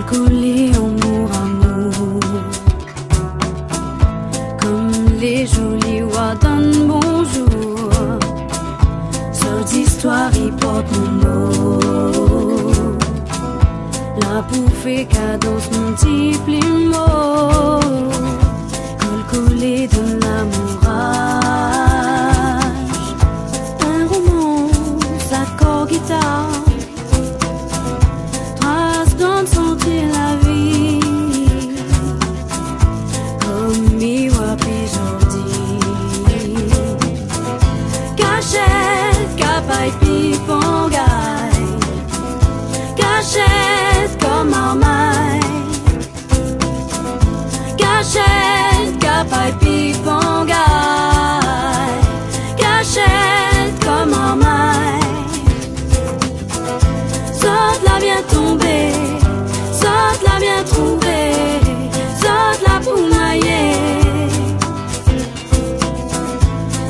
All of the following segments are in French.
Collé amour, amour, comme les jolis oies d'un bonjour. Sorte d'histoire, il porte mon mot. La bouffée cadence multiplie mots. Collé dans l'amourage, un romance, accord, guitare. Sentir la vie comme miwa pijordi. Cachette, capay pipongay. Cachette comme marmaille. Cachette, capay pipongay. Cachette comme marmaille. Saute la bien tombée. Saute la bien trouvée, saute la pour mailler.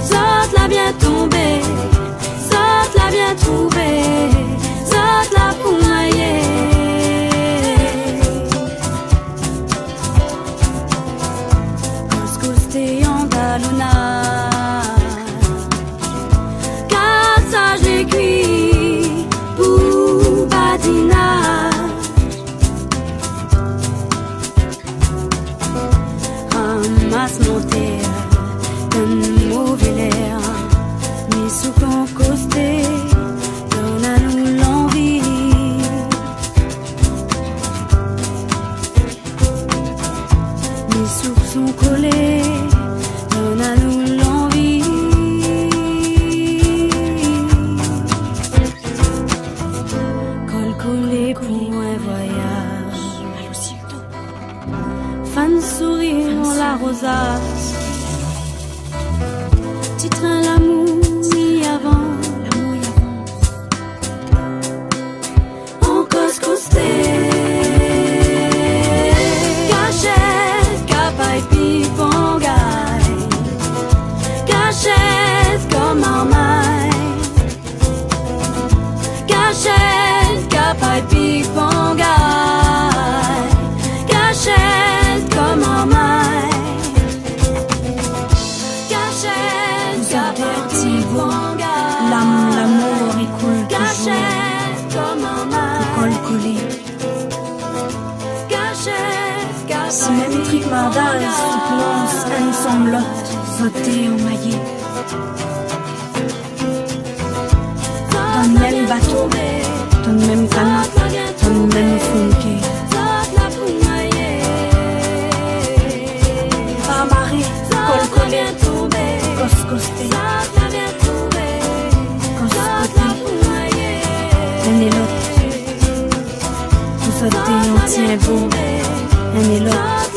Saute la bien tombée, saute la bien trouvée, saute la pour mailler. Coscoste andaluna, cassage les cuits pour badinage. Ramasse mon terre, donne mauvais l'air, mis sous con costé, donne à nous l'envie. Mes soupes sont collés, donne à nous l'envie. Col collé pour un voyage. Fan sourire en la rosace. Titre l'amour y avance. En coscosté. Cachette, capay pipongay. Cachette comme marmaille. Cachette, capay pipongay. Cachette comme marmaille. Cachette, capay pipongay. L'amour il coule Cachette comme marmaille. toujours. Collé. Cachette, capay Symétrique mardage, souplance, ensemblote, voté emmaillé. Dans le même bateau, dans le même canot, dans le même funké. Par marée, collé, coscosté, un et l'autre. Vous sautez, on tient bon, un et l'autre.